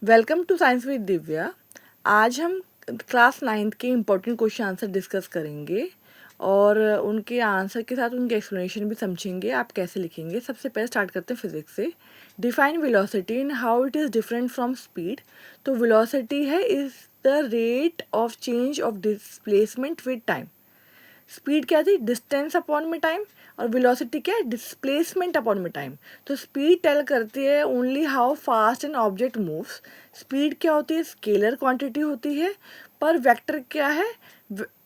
Welcome to science with Divya. आज हम class 9th के इम्पोर्टेंट क्वेश्चन आंसर डिस्कस करेंगे और उनके आंसर के साथ उनके एक्सप्लेनेशन भी समझेंगे आप कैसे लिखेंगे। सबसे पहले स्टार्ट करते हैं फिजिक्स से। Define velocity and how it is different from speed. तो वेलोसिटी है is the rate of change of displacement with time. Speed क्या थी? डिस्टेंस अपॉन में टाइम। और वेलोसिटी क्या है? डिस्प्लेसमेंट अपॉन में टाइम। तो स्पीड टेल करती है only how fast an object moves. Speed क्या होती है? स्केलर क्वांटिटी होती है। पर वेक्टर क्या है?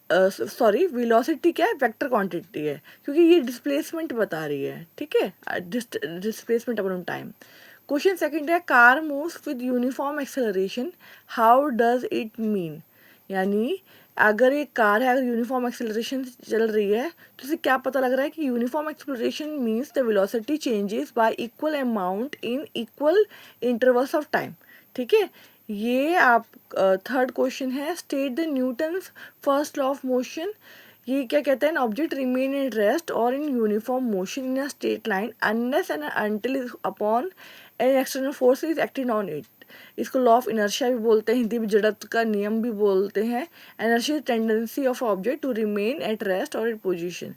वेलोसिटी क्या है? वेक्टर क्वांटिटी है, क्योंकि ये डिस्प्लेसमेंट बता रही है। ठीक है, displacement upon time. Question second है, car moves with uniform acceleration, how does it mean. यानी अगर एक कार है, अगर यूनिफॉर्म एक्सेलरेशन चल रही है तो इसे क्या पता लग रहा है कि uniform acceleration means the velocity changes y equal amount in equal intervals of time. ठीक है, ये आप थर्ड क्वेश्चन है, state the Newton's first law of motion. ये क्या कहते हैं? ऑब्जेक्ट रिमेन इन रेस्ट और in uniform motion in a straight line unless and until upon an external force is acting on it. इसको law of inertia भी बोलते हैं, हिंदी में जड़त्व का नियम भी बोलते हैं। Inertia tendency of object to remain at rest और एट पोजिशन।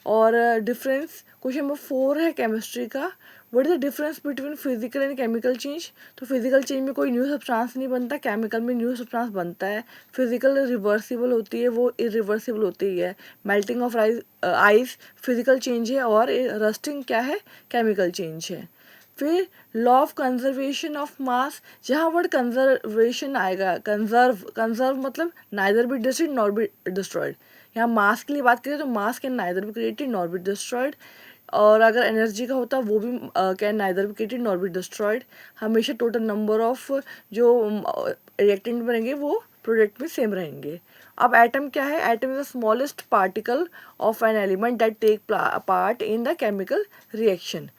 और डिफरेंस क्वेश्चन नंबर 4 है केमिस्ट्री का। What is the difference between physical and chemical change. तो फिजिकल चेंज में कोई न्यू सब्सटेंस नहीं बनता, केमिकल में न्यू सब्सटेंस बनता है। फिजिकल रिवर्सिबल होती है, वो इरिवर्सिबल होती है। Melting of ice physical change है और रस्टिंग क्या है? केमिकल चेंज है। फिर law of conservation of mass, जहाँ वर्ड कंजर्वेशन आएगा, कंजर्व मतलब neither be destroyed nor be destroyed. यहाँ मास के लिए बात करें तो मास can neither be created nor be destroyed. और अगर एनर्जी का होता वो भी can neither be created nor be destroyed. हमेशा टोटल नंबर ऑफ जो रिएक्टेंट बनेंगे वो प्रोडक्ट में सेम रहेंगे। अब एटम क्या है? Atom is the smallest particle of an element that take part in the chemical reaction.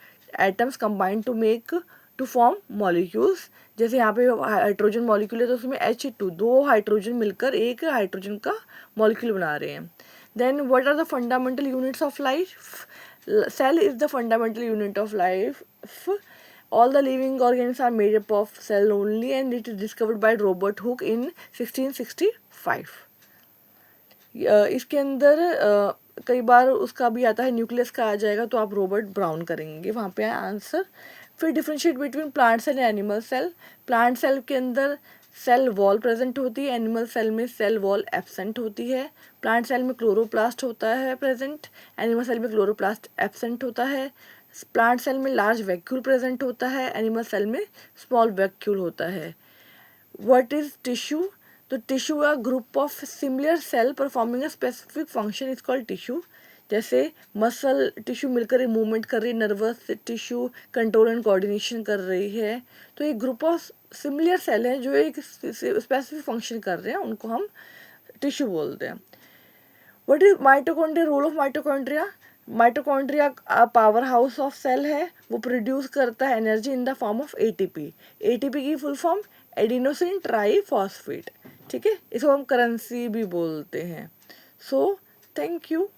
Atoms combine to form molecules. जैसे यहाँ पे हाइड्रोजन मॉलिक्यूल है तो उसमें H2 दो हाइड्रोजन मिलकर एक हाइड्रोजन का मॉलिक्यूल बना रहे हैं। Then what are the fundamental units of life. Cell is the fundamental unit of life. All the living organisms are made up of cell only and it is discovered by Robert Hooke in 1665. इसके अंदर कई बार उसका भी आता है, nucleus का आ जाएगा तो आप रॉबर्ट ब्राउन करेंगे, वहाँ पे आंसर। फिर differentiate between plant cell and animal cell. Plant cell के अंदर सेल वॉल प्रेजेंट होती है, एनिमल सेल में सेल वॉल एब्सेंट होती है। प्लांट सेल में क्लोरोप्लास्ट होता है प्रेजेंट, एनिमल सेल में क्लोरोप्लास्ट एब्सेंट होता है। प्लांट सेल में लार्ज वैक्यूल प्रेजेंट होता है, एनिमल सेल में स्मॉल वैक्यूल होता है। What is tissue. तो tissue a group of similar cell performing a specific function is called tissue. जैसे मसल टिश्यू मिलकर मूवमेंट कर रही है, nervous tissue control and coordination कर रही है। तो एक ग्रुप ऑफ सिमिलर सेल हैं जो एक स्पेसिफिक फंक्शन कर रहे हैं, उनको हम टिश्यू बोलते हैं। What is mitochondria, role of mitochondria. Mitochondria power house of cell है, वो प्रोड्यूस करता है energy in the form of ATP. ATP की फुल फॉर्म एडिनोसिन ट्राईफॉस्फेट। ठीक है, इसको हम करेंसी भी बोलते हैं। So thank you.